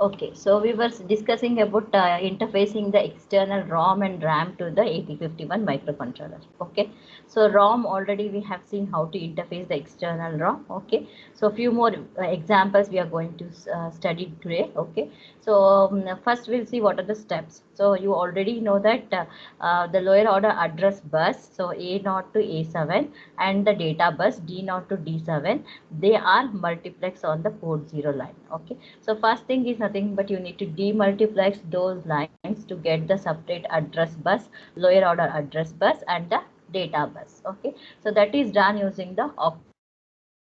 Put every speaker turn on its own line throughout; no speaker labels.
Okay, so we were discussing about interfacing the external ROM and RAM to the 8051 microcontroller. Okay, so ROM already we have seen how to interface the external ROM. Okay, so a few more examples we are going to study today. Okay, so first we'll see what are the steps. So you already know that the lower order address bus, so A0 to A7, and the data bus D0 to D7, they are multiplex on the port 0 line. Okay, so first thing is nothing but you need to demultiplex those lines to get the separate address bus, lower order address bus, and the data bus. Okay, so that is done using the octal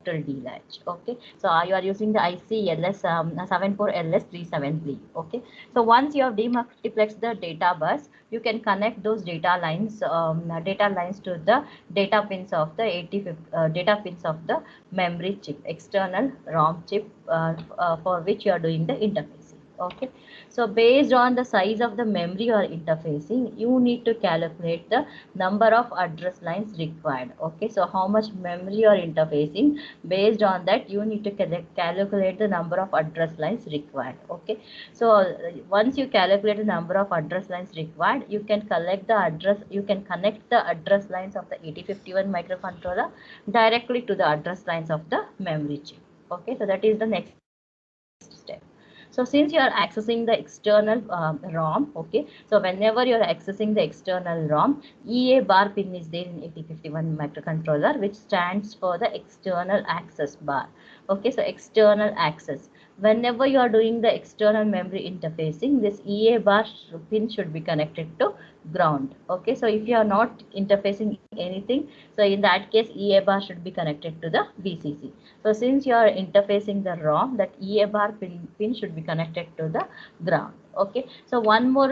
delatch. Okay, so you are using the IC LS 74LS373. Okay, so once you have demultiplexed the data bus, you can connect those data lines to the data pins of the data pins of the memory chip, external ROM chip, for which you are doing the interfacing. Okay, so based on the size of the memory you are interfacing, you need to calculate the number of address lines required. Okay, so how much memory you are interfacing, based on that you need to calculate the number of address lines required. Okay, so once you calculate the number of address lines required, you can connect the address lines of the 8051 microcontroller directly to the address lines of the memory chip. Okay, so that is the next step. So since you are accessing the external ROM, okay, so whenever you are accessing the external ROM, EA bar pin is there in 8051 microcontroller, which stands for the external access bar. Okay, so external access. Whenever you are doing the external memory interfacing, this EA bar pin should be connected to ground. Okay, so if you are not interfacing anything, so in that case EA bar should be connected to the VCC. So since you are interfacing the ROM, that EA bar pin should be connected to the ground. Okay, so one more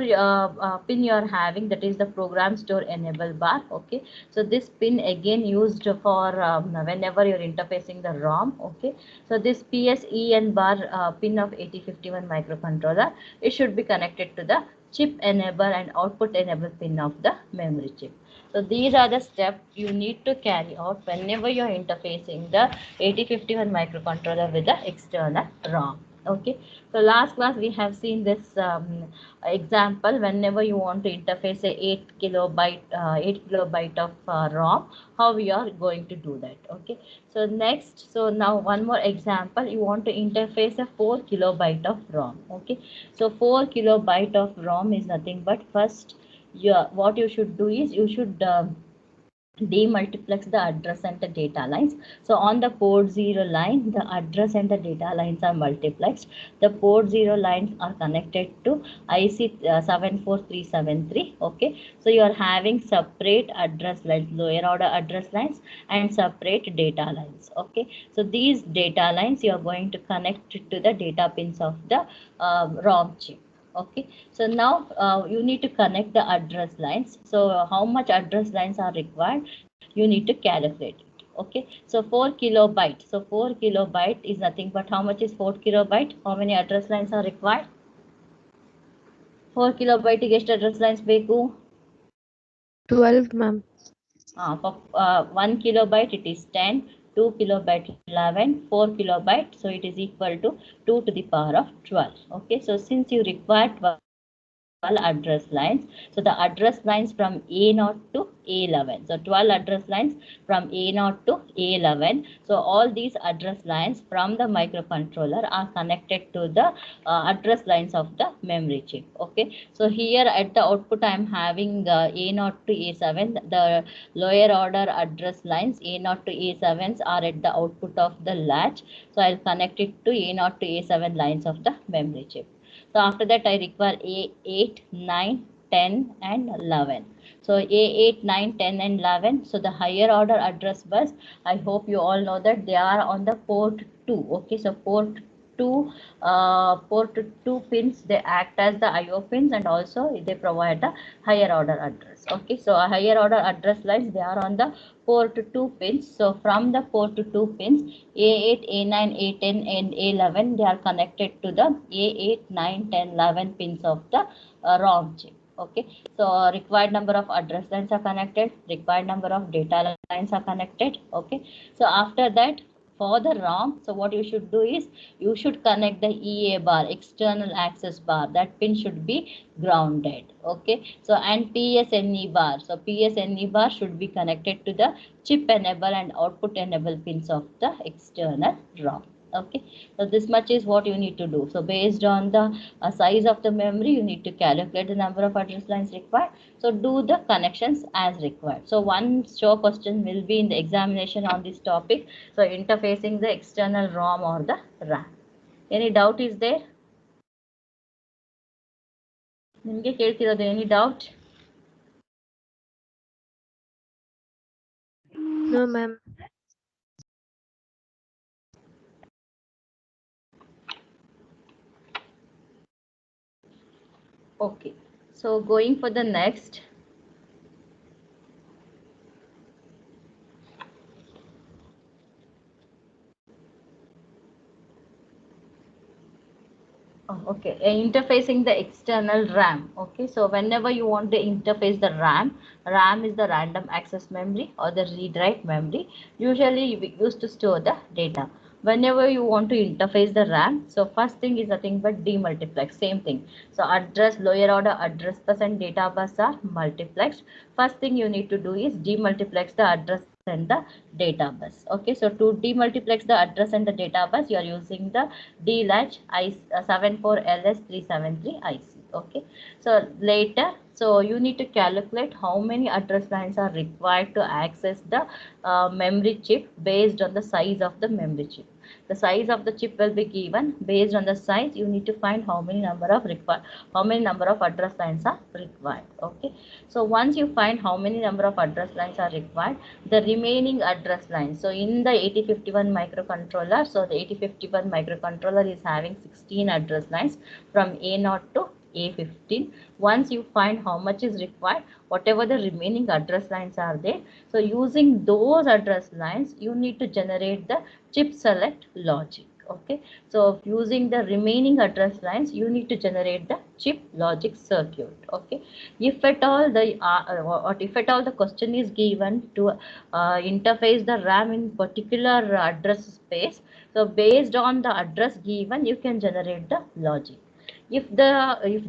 pin you are having, that is the program store enable bar. Okay, so this pin again used for whenever you're interfacing the ROM. Okay, so this PSEN bar pin of 8051 microcontroller, it should be connected to the chip enable and output enable pin of the memory chip. So these are the steps you need to carry out whenever you are interfacing the 8051 microcontroller with the external ROM. Okay, so last class we have seen this example. Whenever you want to interface a 8 kilobyte of ROM, how we are going to do that. Okay, so next, so now one more example, you want to interface a 4 kilobyte of ROM. Okay, so 4 kilobyte of ROM is nothing but, first what you should do is you should demultiplex the address and the data lines. So on the port 0 line, the address and the data lines are multiplexed. The port 0 lines are connected to IC 74373. Okay, so you are having separate address lines, lower order address lines, and separate data lines. Okay, so these data lines you are going to connect to the data pins of the ROM chip. Okay, so now you need to connect the address lines. So how much address lines are required, you need to calculate it. Okay, so 4 kilobyte, so 4 kilobyte is nothing but, how much is 4 kilobyte, how many address lines are required? 4 kilobyte ಗೆ ಎಷ್ಟು address lines ಬೇಕು?
12, ma'am.
For 1 kilobyte it is 10, 2 kilobyte 11, 4 kilobyte, so it is equal to 2 to the power of 12. Okay, so since you require 12 address lines, so the address lines from A0 to A11, so 12 address lines from A0 to A11, so all these address lines from the microcontroller are connected to the address lines of the memory chip. Okay, so here at the output I am having A0 to A7, the lower order address lines A0 to A7s are at the output of the latch, so I'll connect it to A0 to A7 lines of the memory chip. So after that I require A8, 9, 10 and 11. So A8, 9, 10 and 11. So the higher order address bus, I hope you all know that they are on the port 2. Okay, so port 2 pins, they act as the IO pins, and also they provide the higher order address. Okay, so a higher order address lines, they are on the port 2 pins. So from the port 2 pins, A8, A9, A10 and A11, they are connected to the A8, 9, 10, 11 pins of the ROM chip. Okay, so required number of address lines are connected, required number of data lines are connected. Okay, so after that, for the ROM, so what you should do is you should connect the EA bar, external access bar. That pin should be grounded. Okay. So and PSNE bar. So PSNE bar should be connected to the chip enable and output enable pins of the external ROM. Okay, so this much is what you need to do. So based on the size of the memory, you need to calculate the number of address lines required. So do the connections as required. So one show question will be in the examination on this topic. So interfacing the external ROM or the RAM. Any doubt is there? ನಿಮಗೆ ಕೇಳ್ತಿರೋದು any doubt?
No, ma'am.
Okay, so going for the next. Okay, interfacing the external RAM. Okay, so whenever you want to interface the RAM is the random access memory or the read-write memory. Usually we used to store the data. Whenever you want to interface the RAM, so first thing is nothing but demultiplex, same thing. So address, lower order address bus and data bus are multiplexed. First thing you need to do is demultiplex the address and the data bus. Okay, so to demultiplex the address and the data bus, you are using the DLATCH I74LS373 IC. Okay, so later, so you need to calculate how many address lines are required to access the memory chip based on the size of the memory chip. The size of the chip will be given. Based on the size, you need to find how many number of address lines are required. Okay, so once you find how many number of address lines are required, the remaining address lines. So in the 8051 microcontroller, so the 8051 microcontroller is having 16 address lines from A0 to A15. Once you find how much is required, whatever the remaining address lines are there, so using those address lines, you need to generate the chip select logic. Okay, so using the remaining address lines, you need to generate the chip logic circuit. Okay, if at all the question is given to interface the RAM in particular address space, so based on the address given, you can generate the logic. If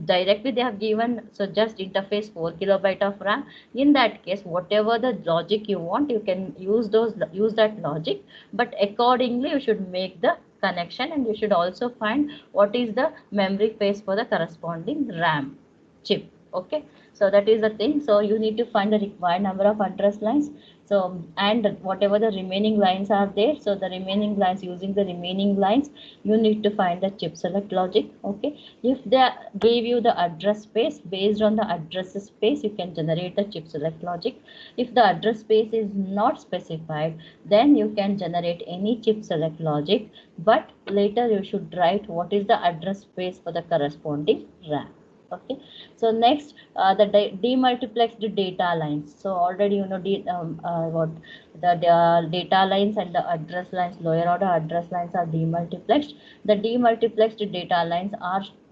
directly they have given, so just interface 4 kilobyte of RAM, in that case whatever the logic you want, you can use that logic, but accordingly you should make the connection, and you should also find what is the memory phase for the corresponding RAM chip. Okay, so that is the thing. So you need to find the required number of address lines. So and whatever the remaining lines are there, so the remaining lines, using the remaining lines, you need to find the chip select logic. Okay, if they gave you the address space, based on the address space, you can generate the chip select logic. If the address space is not specified, then you can generate any chip select logic, but later you should write what is the address space for the corresponding RAM. Okay, so next, the demultiplexed data lines. So already you know what the data lines and the address lines, lower order address lines are demultiplexed. The demultiplexed data lines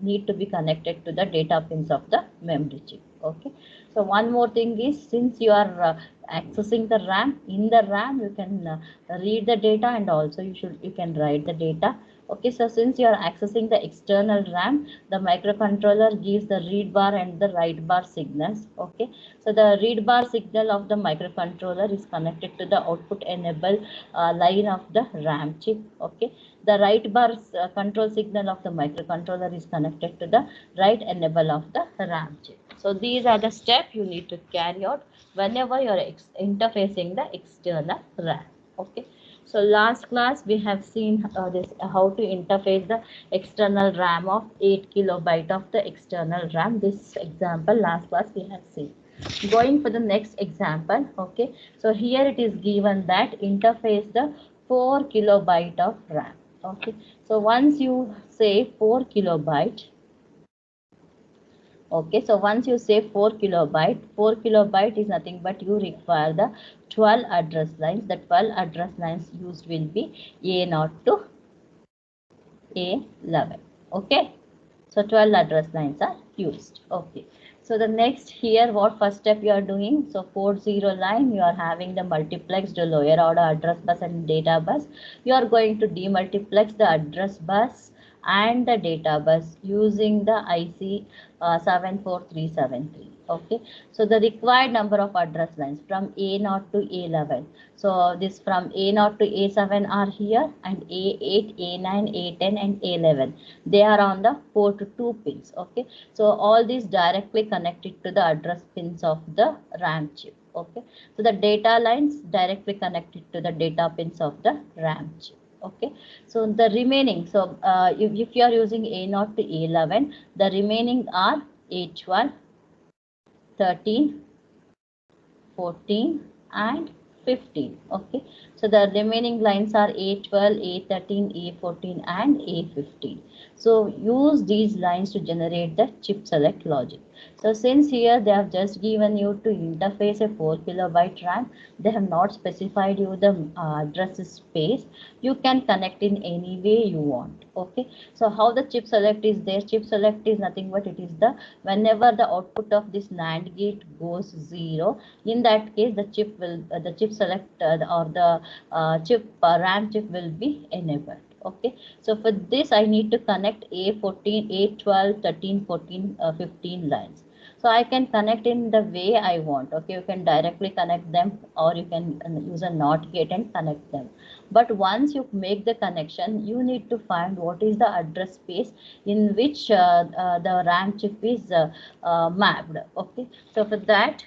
need to be connected to the data pins of the memory chip. Okay, so one more thing is, since you are accessing the RAM, in the RAM you can read the data, and also you can write the data. Okay, so since you are accessing the external RAM, the microcontroller gives the read bar and the write bar signals. Okay, so the read bar signal of the microcontroller is connected to the output enable line of the RAM chip. Okay, the write bar control signal of the microcontroller is connected to the write enable of the RAM chip. So these are the steps you need to carry out whenever you are interfacing the external RAM. Okay. So last class we have seen how to interface the external RAM of 8 kilobyte of the external RAM. This example last class we have seen. Going for the next example. Okay, so here it is given that interface the 4 kilobyte of RAM. Okay, so once you say 4 kilobyte. Okay, so once you say 4 kilobyte is nothing but you require the 12 address lines. The 12 address lines used will be A0 to A11. Okay, so 12 address lines are used. Okay, So the next here, what first step you are doing? So 40 line, you are having the multiplexed lower order address bus and data bus. You are going to demultiplex the address bus and the data bus using the IC 74373. Okay. So the required number of address lines from A0 to A11. So this from A0 to A7 are here, and A8, A9, A10 and A11. They are on the port 2 pins. Okay. So all these directly connected to the address pins of the RAM chip. Okay. So the data lines directly connected to the data pins of the RAM chip. Okay. So the remaining, so if you are using A0 to A11, the remaining are A12, 13, 14 and 15. Okay, so the remaining lines are A12, A13, A14 and A15. So use these lines to generate the chip select logic. So since here they have just given you to interface a 4 kilobyte RAM, they have not specified you the address space. You can connect in any way you want. Okay, so how the chip select is there? Chip select is nothing but it is the whenever the output of this NAND gate goes 0, in that case the chip will the chip select or the chip RAM chip will be enabled. Okay, so for this I need to connect A14, A12, 13, 14, 15 lines. So I can connect in the way I want. Okay, you can directly connect them, or you can use a NOT gate and connect them. But once you make the connection, you need to find what is the address space in which the RAM chip is mapped. Okay, so for that,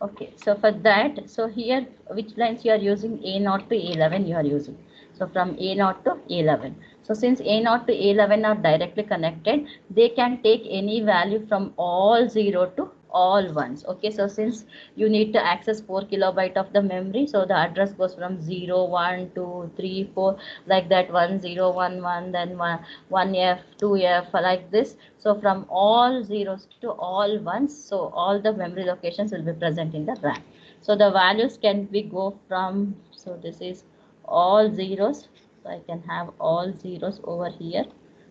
okay, so for that, so here which lines you are using? A0 to A11 you are using. So from A0 to A11. So since A0 to A11 are directly connected, they can take any value from all 0 to all ones. Okay, so since you need to access 4 kilobyte of the memory, so the address goes from 0, 1, 2, 3, 4, like that, 1, 0, 1, 1, then 1F, 2F, like this. So from all zeros to all ones, so all the memory locations will be present in the RAM. So the values can be go from, so this is all zeros, so I can have all zeros over here.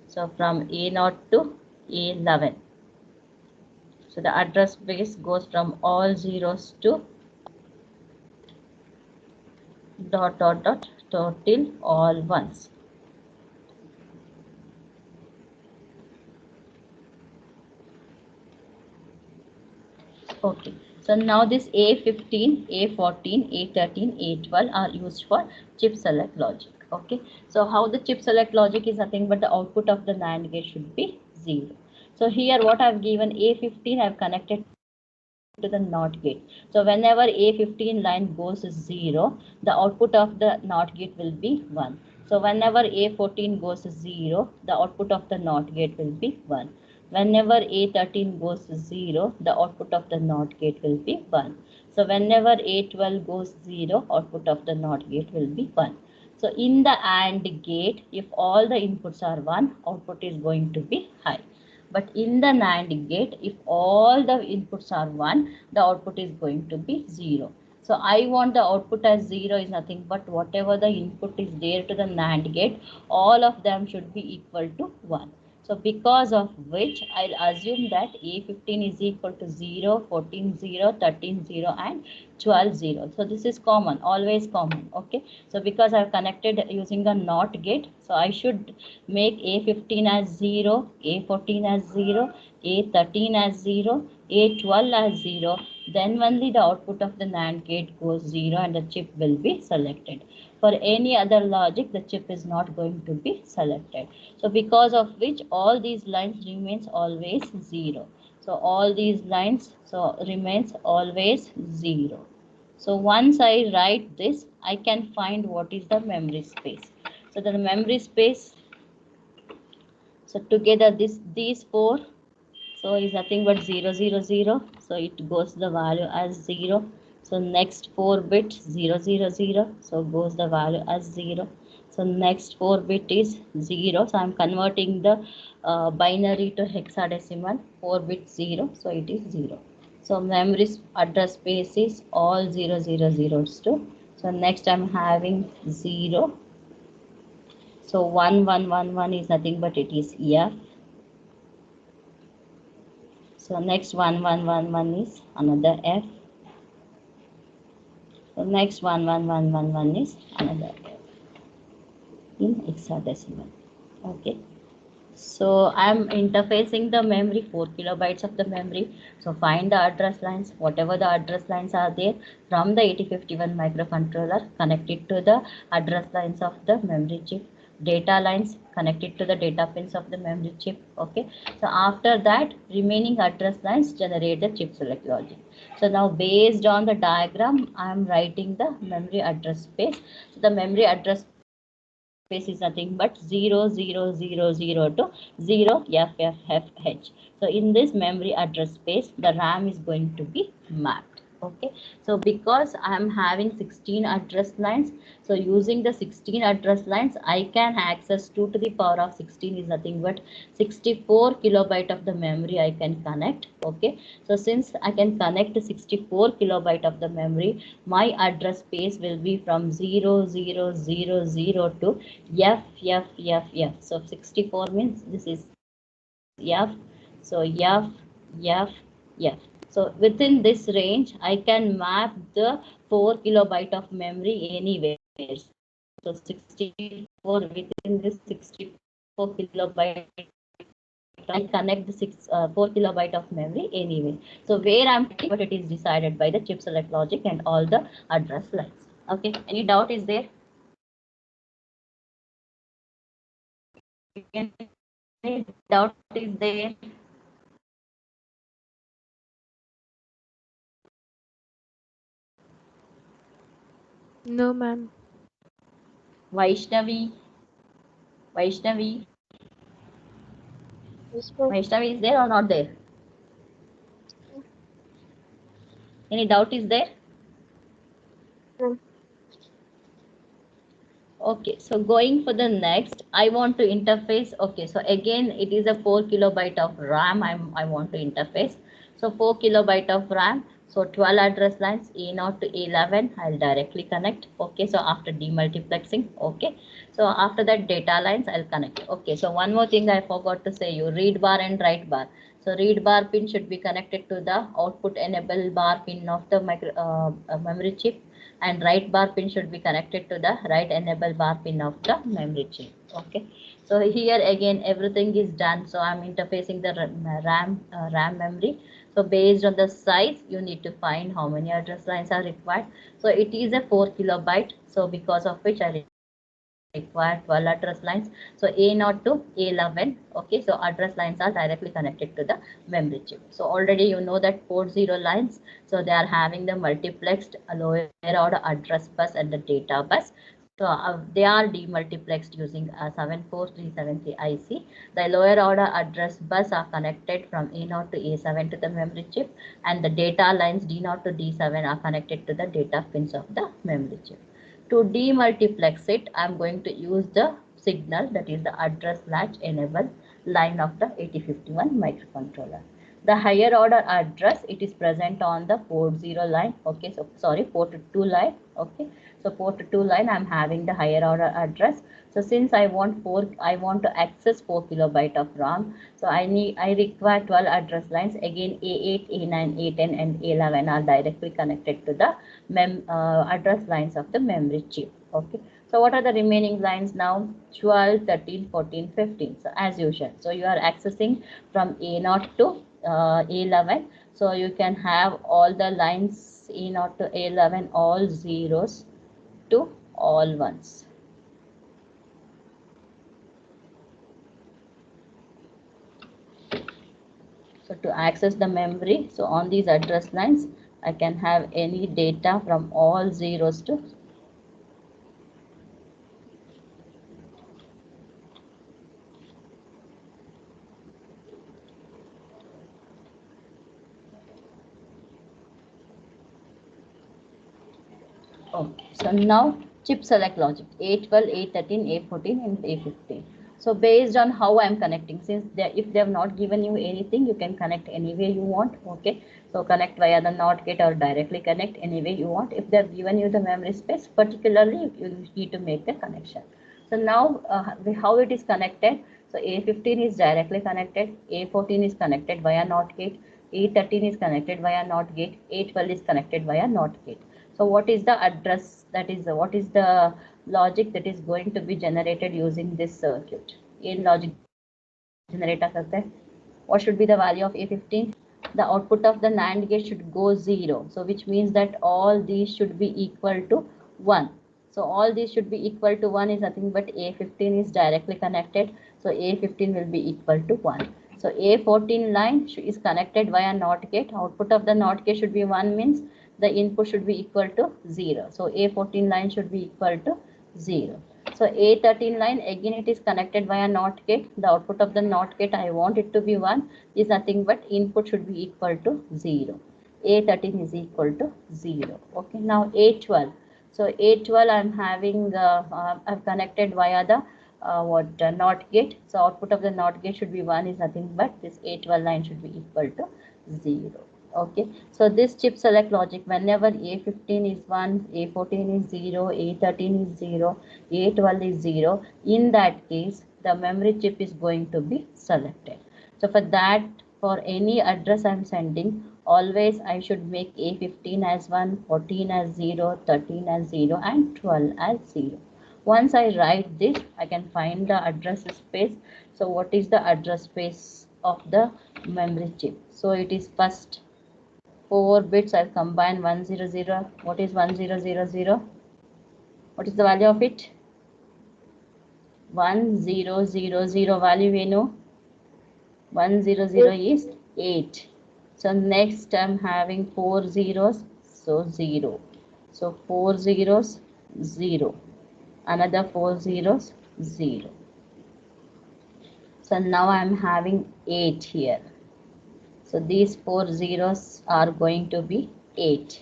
So from A0 to A11. So the address base goes from all zeros to dot dot dot till all ones. Okay, so now this A15, A14, A13, A12 are used for chip select logic. Okay, so how the chip select logic is nothing but the output of the NAND gate should be 0. So here what I've given, A15 I've connected to the NOT gate. So whenever A15 line goes 0, the output of the NOT gate will be 1. So whenever A14 goes 0, the output of the NOT gate will be 1. Whenever A13 goes 0, the output of the NOT gate will be 1. So whenever A12 goes 0, output of the NOT gate will be 1. So in the AND gate, if all the inputs are 1, output is going to be high. But in the NAND gate, if all the inputs are 1, the output is going to be 0. So I want the output as 0 is nothing but whatever the input is there to the NAND gate, all of them should be equal to 1. So because of which I'll assume that A15 is equal to 0, 14, 0, 13, 0 and 12, 0. So this is common, always common. Okay. So because I've connected using a NOT gate, so I should make A15 as 0, A14 as 0, A13 as 0, A12 as 0. Then only the output of the NAND gate goes 0 and the chip will be selected. For any other logic, the chip is not going to be selected. So because of which all these lines remains always 0. So all these lines so remains always 0. So once I write this, I can find what is the memory space. So the memory space, so together these four, so is nothing but 0, 0, 0. So it goes the value as 0. So next 4 bits 0, 0, 0. So goes the value as 0. So next 4 bit is 0. So I'm converting the binary to hexadecimal. 4 bit 0. So it is 0. So memory address space is all 0 0 0s too. So next I'm having 0. So 1 1 1 1 is nothing but it is F. So next 1 1 1 1 is another F. So next 1 1 1 1 1 is another F in hexadecimal. Okay. So I'm interfacing the memory, 4 kilobytes of the memory. So find the address lines, whatever the address lines are there from the 8051 microcontroller, connected to the address lines of the memory chip. Data lines connected to the data pins of the memory chip. Okay. So after that, remaining address lines generate the chip select logic. So now based on the diagram, I am writing the memory address space. So the memory address space is nothing but 0 0 0 0 to 0 FFFH. So in this memory address space, the RAM is going to be mapped. Okay. So because I am having 16 address lines, so using the 16 address lines, I can access 2 to the power of 16 is nothing but 64 kilobyte of the memory I can connect. Okay. So since I can connect 64 kilobyte of the memory, my address space will be from 0 0 0 0 to F F F F. So 64 means this is F. So F F F. So within this range, I can map the 4 kilobyte of memory anywhere. So 64 within this 64 kilobyte, I connect the 4 kilobyte of memory anyway. So where I'm putting, but it is decided by the chip select logic and all the address lines. Okay. Any doubt is there? Any doubt is there?
No, ma'am.
Vaishnavi, Vaishnavi,
Yes, ma'am.
Vaishnavi is there or not there? Any doubt is there?
No.
Okay, so going for the next, I want to interface. Okay, so again, it is a 4 kilobyte of RAM. I want to interface. So 4 kilobyte of RAM. So 12 address lines, A0 to A11, I'll directly connect. Okay, so after demultiplexing, okay. So after that data lines, I'll connect. Okay, so one more thing I forgot to say, you read bar and write bar. So read bar pin should be connected to the output enable bar pin of the memory chip, and write bar pin should be connected to the write enable bar pin of the memory chip. Okay. So here again everything is done. So I'm interfacing the RAM memory. So based on the size, you need to find how many address lines are required. So it is a 4 kilobyte. So because of which I require 12 address lines. So A0 to A11. Okay, so address lines are directly connected to the memory chip. So already you know that port 0 lines, so they are having the multiplexed lower order address bus and the data bus. So they are demultiplexed using a 74373 IC. The lower order address bus are connected from A0 to A7 to the memory chip, and the data lines D0 to D7 are connected to the data pins of the memory chip. To demultiplex it, I'm going to use the signal, that is the address latch enable line of the 8051 microcontroller. The higher order address, it is present on the port 0 line. Okay, so sorry, port 2 line. Okay, so port 2 line, I'm having the higher order address. So since I want to access 4 kilobyte of RAM, so I require 12 address lines. Again, A8, A9, A10, and A11 are directly connected to the address lines of the memory chip. Okay. So what are the remaining lines now? 12, 13, 14, 15. So as usual. So you are accessing from A0 to A11. So you can have all the lines A0 to A11, all zeros to all ones. So to access the memory, so on these address lines, I can have any data from all zeros to okay. So now chip select logic A12, A13, A14 and A15. So based on how I'm connecting, since if they have not given you anything, you can connect any way you want. Okay, so connect via the NOT gate or directly connect any way you want. If they have given you the memory space, particularly you need to make the connection. So now how it is connected. So A15 is directly connected, A14 is connected via NOT gate, A13 is connected via NOT gate, A12 is connected via NOT gate. So what is the address, that is what is the logic that is going to be generated using this circuit? In logic generator करते हैं. What should be the value of A15? The output of the NAND gate should go 0. So which means that all these should be equal to 1. So all these should be equal to 1 is nothing but A15 is directly connected. So A15 will be equal to 1. So A14 line is connected via NOT gate. Output of the NOT gate should be 1, means the input should be equal to 0. So A14 line should be equal to 0. So A13 line, again it is connected via NOT gate. The output of the NOT gate, I want it to be 1, is nothing but input should be equal to 0. A13 is equal to 0. Okay, now A12. So A12 I'm having, I've connected via the NOT gate. So output of the NOT gate should be 1, is nothing but this A12 line should be equal to 0. Okay, so this chip select logic, whenever A15 is 1, A14 is 0, A13 is 0, A12 is 0, in that case the memory chip is going to be selected. So for that, for any address I'm sending, always I should make A15 as 1, 14 as 0, 13 as 0 and 12 as 0. Once I write this, I can find the address space. So what is the address space of the memory chip? So it is first 4 bits. I'll combine 100. What is 1000? What is the value of it? 1000 value we know. 100 is 8. So next I'm having 4 zeros, so 0. So 4 zeros, 0. Another 4 zeros, 0. So now I'm having 8 here. So these 4 zeros are going to be 8.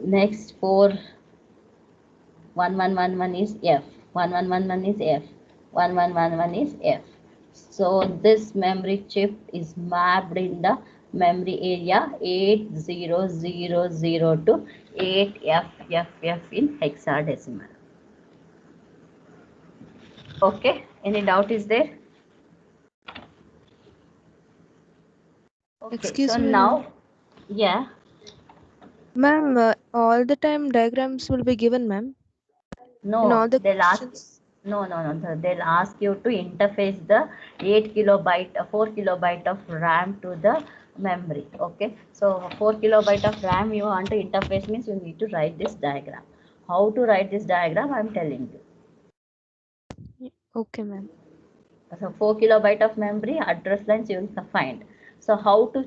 Next 4, 1111 is F. 1111 is F. 1111 is F. So this memory chip is mapped in the memory area 80000 to 8FFF in hexadecimal. Okay, any doubt is there? Okay,
Excuse
so
me,
now, yeah.
ma'am. All the time diagrams will be given, ma'am. In
No,
all the
they'll ask.
questions.
No. They'll ask you to interface the 8 kilobyte, 4 kilobyte of RAM to the memory. Okay, so 4 kilobyte of RAM you want to interface, means you need to write this diagram. How to write this diagram, I'm telling you.
Okay, ma'am.
So 4 kilobyte of memory, address lines you will find. So how to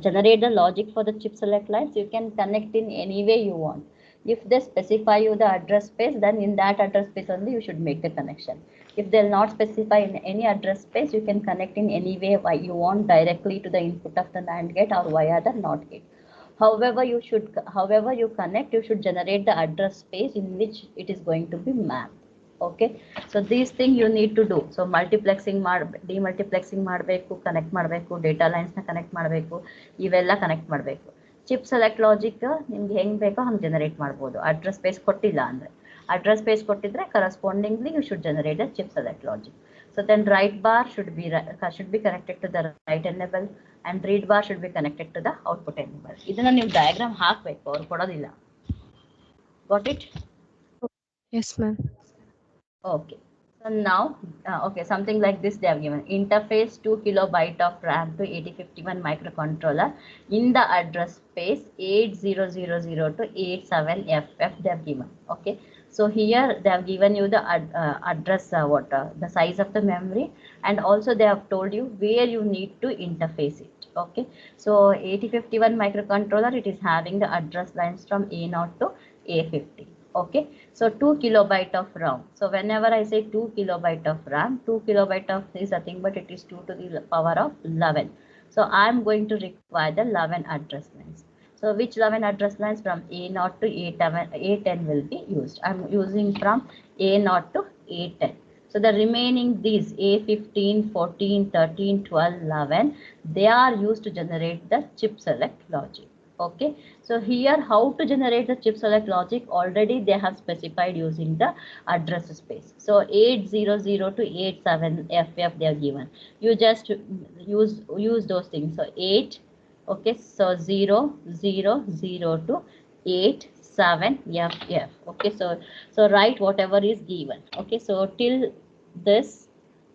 generate the logic for the chip select lines? You can connect in any way you want. If they specify you the address space, then in that address space only you should make the connection. If they'll not specify in any address space, you can connect in any way you want, directly to the input of the NAND gate or via the NOT gate. However you connect, you should generate the address space in which it is going to be mapped. Okay, so these things you need to do. So multiplexing demultiplexing ಮಾಡಬೇಕು, connect ಮಾಡಬೇಕು, data lines na connect ಮಾಡಬೇಕು, ಇವೆಲ್ಲ connect ಮಾಡಬೇಕು. Chip select logic ನಿಮ್ಗೆ ಹೆಂಗ್ ಬೇಕೋ ಹಂಗೆ generate ಮಾಡ್ಬೋದು. ಅಡ್ರೆಸ್ ಸ್ಪೇಸ್ ಕೊಟ್ಟಿಲ್ಲ ಅಂದ್ರೆ, ಅಡ್ರೆಸ್ ಸ್ಪೇಸ್ ಕೊಟ್ಟಿದ್ರೆ correspondingly you should generate the chip select logic. So then write bar should be connected to the write enable and read bar should be connected to the output enable. ಇದನ್ನ ನೀವು diagram ಹಾಕಬೇಕು, ಅವ್ರು ಕೊಡೋದಿಲ್ಲ. Got it?
Yes, ma'am.
Okay, so now okay, something like this they have given. Interface 2 kilobyte of RAM to 8051 microcontroller in the address space 8000 to 87FF they have given. Okay, so here they have given you the address, the size of the memory, and also they have told you where you need to interface it. Okay, so 8051 microcontroller, it is having the address lines from A0 to A50. Okay, so 2 kilobyte of RAM. So whenever I say 2 kilobyte of RAM, 2 kilobyte of is nothing but it is 2 to the power of 11. So I am going to require the 11 address lines. So So which 11 address lines from A0 to A10 will be used? I'm using from A0 to A10. So the remaining these A15, 14, 13, 12, 11, they are used to generate the chip select logic. Okay, so here how to generate the chip select logic, already they have specified using the address space. So 800 to 87FF they are given. You just use those things. So 8, okay, so 0, 0, 0 to 8, 7, FF. Okay, so write whatever is given. Okay, so till this,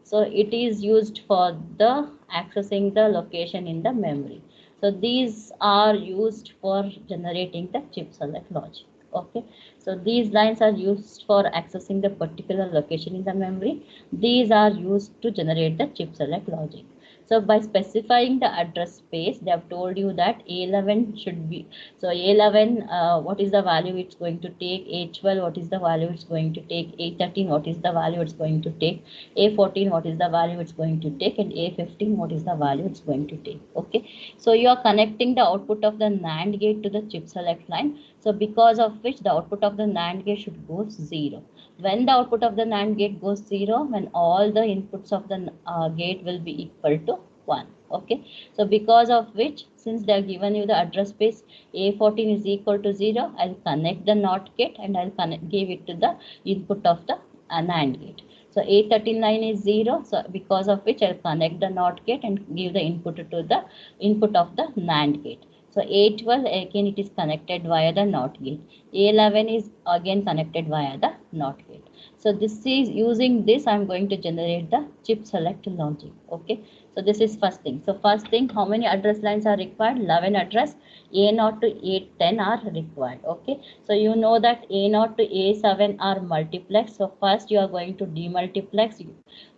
so it is used for the accessing the location in the memory. So these are used for generating the chip select logic. Okay, so these lines are used for accessing the particular location in the memory. These are used to generate the chip select logic. So by specifying the address space, they have told you that A11 should be, so A11, what is the value it's going to take, A12, what is the value it's going to take, A13, what is the value it's going to take, A14, what is the value it's going to take, and A15, what is the value it's going to take. Okay, so you are connecting the output of the NAND gate to the chip select line. So because of which the output of the NAND gate should go 0. When the output of the NAND gate goes 0, when all the inputs of the gate will be equal to 1. Okay, so because of which, since they have given you the address space A14 is equal to 0, I'll connect the NOT gate and I'll give it to the input of the NAND gate. So A39 is 0, so because of which I'll connect the NOT gate and give the input to the input of the NAND gate. So A12, again it is connected via the NOT gate. A11 is again connected via the NOT gate. So this is using this, I'm going to generate the chip select logic. Okay, so this is first thing. So first thing, how many address lines are required? 11 address. A0 to A10 are required. Okay, so you know that A0 to A7 are multiplex. So first you are going to demultiplex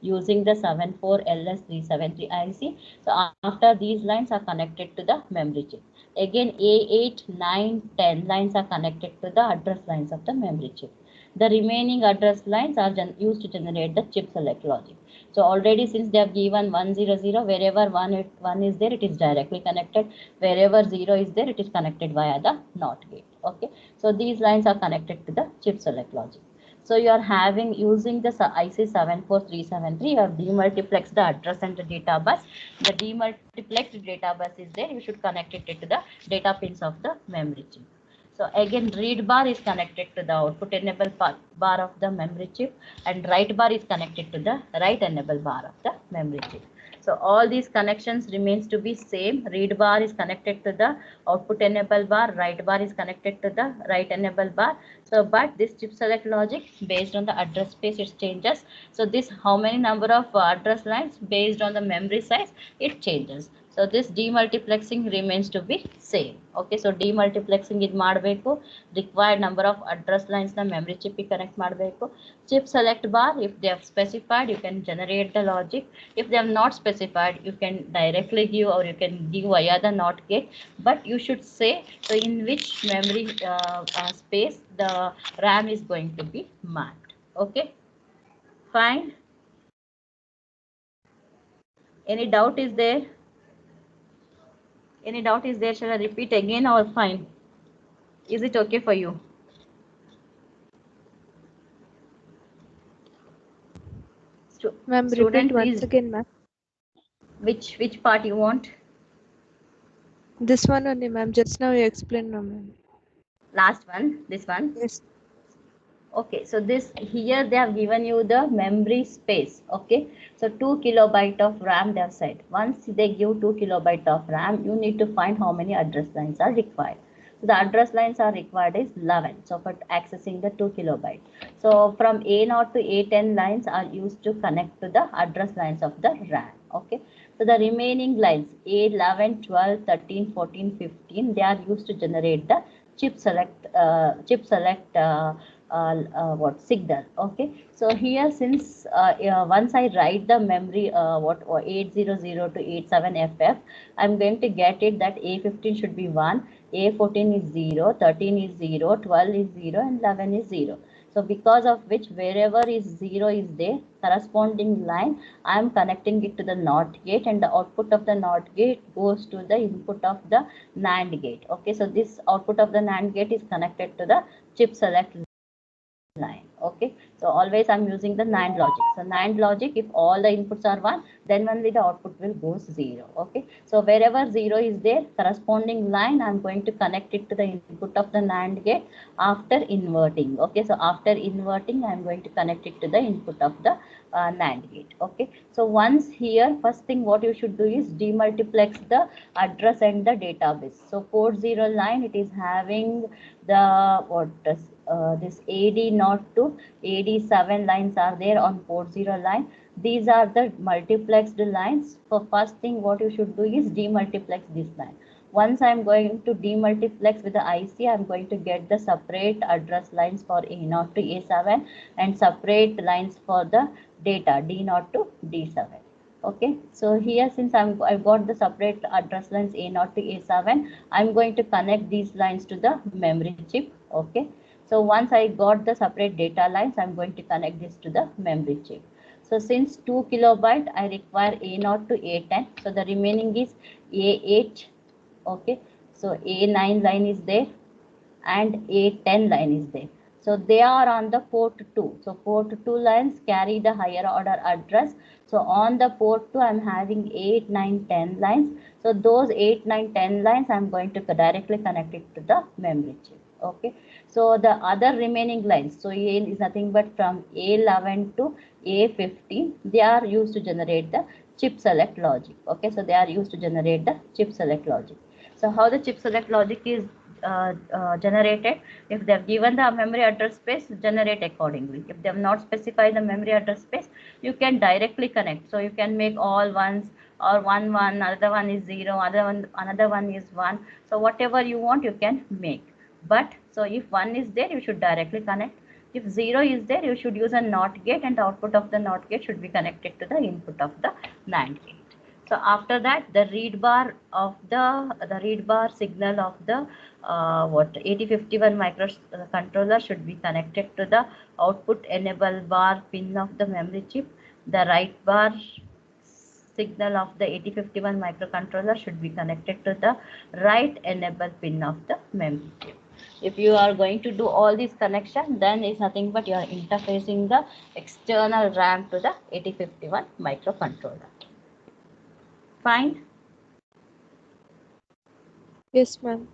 using the 74LS373 IC. So after these lines are connected to the memory chip. Again, A8, 9, 10 lines are connected to the address lines of the memory chip. The remaining address lines are used to generate the chip select logic. So already, since they have given 100, wherever 1 is there, it is directly connected. Wherever 0 is there, it is connected via the NOT gate. Okay, so these lines are connected to the chip select logic. So you are having, using the IC 74373, you have demultiplexed the address and the data bus. The demultiplexed data bus is there. You should connect it to the data pins of the memory chip. So again, read bar is connected to the output enable bar of the memory chip, and write bar is connected to the write enable bar of the memory chip. So all these connections remains to be same. Read bar is connected to the output enable bar, write bar is connected to the write enable bar. So but this chip select logic, based on the address space, it changes. So this, how many number of address lines, based on the memory size, it changes. So this demultiplexing remains to be same. Okay, so demultiplexing is ಮಾಡಬೇಕು, required number of address lines na memory chip ಗೆ connect ಮಾಡಬೇಕು. Chip select bar, if they have specified, you can generate the logic. If they have not specified, you can directly give, or you can give via the NOT gate, but you should say so in which memory space the RAM is going to be marked. Okay, fine. Any doubt is there? Any doubt is there? Shall I repeat again or fine? Is it okay for you?
Ma'am,
Student,
repeat once
please.
again, ma'am.
Which part you want?
This one only, ma'am. Just now you explained, no, ma'am.
Last one, this one.
Yes.
Okay, so this here they have given you the memory space. Okay, so 2 kilobyte of RAM they have said. Once they give 2 kilobyte of RAM, you need to find how many address lines are required. So the address lines are required is 11. So for accessing the 2 kilobyte. So from A0 to A10 lines are used to connect to the address lines of the RAM. Okay, so the remaining lines A11, 12, 13, 14, 15, they are used to generate the chip select what signal. Okay, so here, since once I write the memory 800 to 87FF, I'm going to get it that A15 should be 1, A14 is 0, 13 is 0, 12 is 0, and 11 is 0. So because of which wherever is 0 is there, corresponding line, I am connecting it to the NOT gate, and the output of the NOT gate goes to the input of the NAND gate. Okay, so this output of the NAND gate is connected to the chip select line. Okay, so always I'm using the NAND logic. So NAND logic, if all the inputs are 1, then only the output will go 0. Okay, so wherever 0 is there, corresponding line, I'm going to connect it to the input of the NAND gate after inverting. Okay, so after inverting, I'm going to connect it to the input of the NAND gate. Okay, so once here, first thing what you should do is demultiplex the address and the database. So port 0 line, it is having the this AD0 to AD7 lines are there on port 0 line. These are the multiplexed lines. So first thing what you should do is demultiplex this line. Once I'm going to demultiplex with the IC, I'm going to get the separate address lines for A0 to A7 and separate lines for the data D0 to D7. Okay, so here since I've got the separate address lines A0 to A7, I'm going to connect these lines to the memory chip. Okay, so once I got the separate data lines, I'm going to connect this to the memory chip. So since 2 kilobyte, I require A0 to A10. So the remaining is A8. Okay, so A9 line is there and A10 line is there. So they are on the port 2. So port 2 lines carry the higher order address. So on the port 2, I'm having 8, 9, 10 lines. So those 8, 9, 10 lines, I'm going to directly connect it to the memory chip. Okay, so the other remaining lines, so A is nothing but from A11 to A15, they are used to generate the chip select logic. Okay, so they are used to generate the chip select logic. So how the chip select logic is generated? If they have given the memory address space, generate accordingly. If they have not specified the memory address space, you can directly connect. So you can make all ones or 1 1, another one is 0, another one is 1. So whatever you want, you can make. But so if 1 is there, you should directly connect. If 0 is there, you should use a NOT gate, and the output of the NOT gate should be connected to the input of the NAND gate. So after that, the read bar of the read bar signal of the 8051 microcontroller should be connected to the output enable bar pin of the memory chip. The write bar signal of the 8051 microcontroller should be connected to the write enable pin of the memory chip. If you are going to do all these connections, then it's nothing but you are interfacing the external RAM to the 8051 microcontroller. Fine.
Yes, ma'am.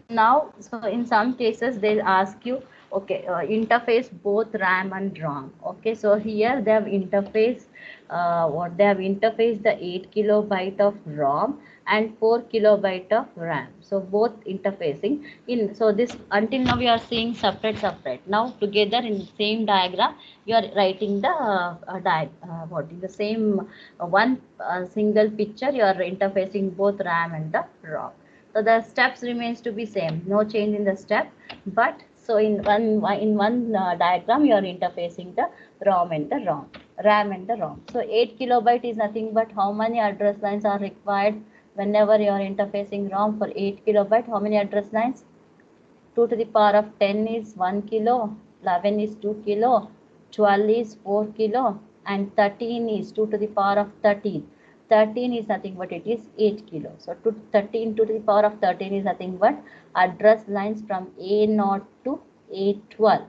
Now, so in some cases they'll ask you, okay, interface both RAM and ROM. Okay, so here they have interfaced they have interfaced the 8 kilobyte of ROM and 4 kilobyte of RAM. So both interfacing in, so this until now we are seeing separate. Now together in the same diagram you are writing the in the same one single picture you are interfacing both RAM and the ROM. So the steps remains to be same, no change in the step, but so in one diagram you are interfacing the RAM and the ROM. So 8 kilobyte is nothing but how many address lines are required whenever you are interfacing ROM for 8 kilobyte. How many address lines? 2 to the power of 10 is 1 kilo, 11 is 2 kilo, 12 is 4 kilo, and 13 is 2 to the power of 13. 13 is nothing but it is 8 kilo. So 13 to the power of 13 is nothing but address lines from A0 to A12.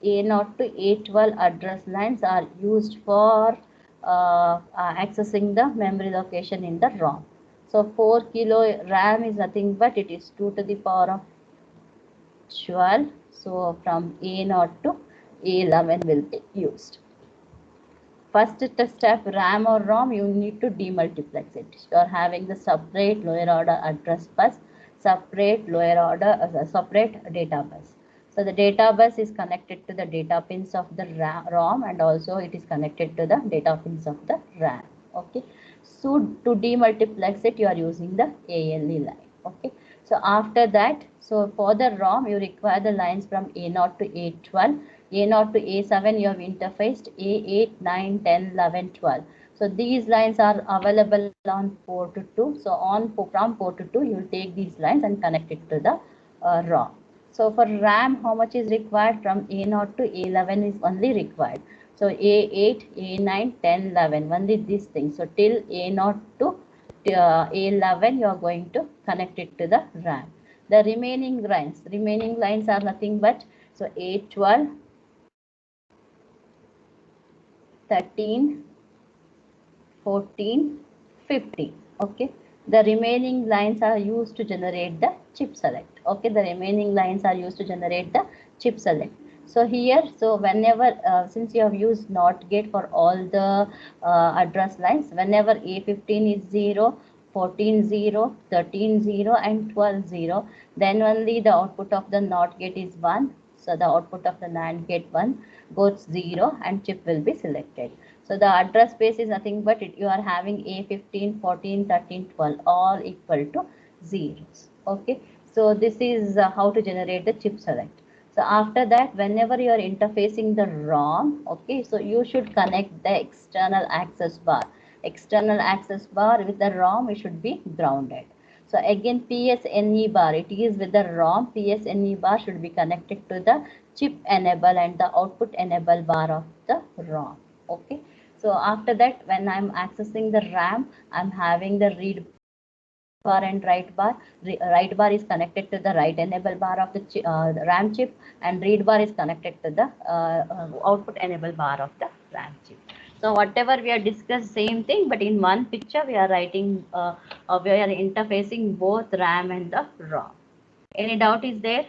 A0 to A12 address lines are used for accessing the memory location in the ROM. So 4 kilo RAM is nothing but it is 2 to the power of 12. So from A0 to A11 will be used. First step, RAM or ROM, you need to demultiplex it. You are having the separate lower order address bus, separate lower order, separate data bus. So the data bus is connected to the data pins of the ROM, and also it is connected to the data pins of the RAM. Okay. So to demultiplex it, you are using the ALE line. Okay. So after that, so for the ROM, you require the lines from A0 to A12. A0 to A7 you have interfaced, A8, 9, 10, 11, 12. So these lines are available on port 2. So from port 2 you will take these lines and connect it to the ROM. So for RAM, how much is required? From A0 to A11 is only required. So A8, A9, 10, 11, only these things. So till A0 to A11, you are going to connect it to the RAM. The remaining lines are nothing but, so A12, 13, 14, 15. Okay, the remaining lines are used to generate the chip select. Okay, the remaining lines are used to generate the chip select. So here, so whenever since you have used NOT gate for all the address lines, whenever A15 is 0, 14 0, 13 0, and 12 0, then only the output of the NOT gate is 1. So the output of the NAND gate 1 goes 0 and chip will be selected. So the address space is nothing but you are having A15, 14, 13, 12 all equal to zeros. Okay, so this is how to generate the chip select. So after that, whenever you are interfacing the ROM, okay, so you should connect the external access bar. External access bar with the ROM, it should be grounded. So again, PSNE bar, it is with the ROM. PSNE bar should be connected to the chip enable and the output enable bar of the ROM. Okay, so after that, when I'm accessing the RAM, I'm having the read bar and write bar. Write bar is connected to the write enable bar of the RAM chip, and read bar is connected to the output enable bar of the RAM chip. So whatever we are discussed, same thing, but in one picture we are writing, we are interfacing both RAM and the ROM. Any doubt is there?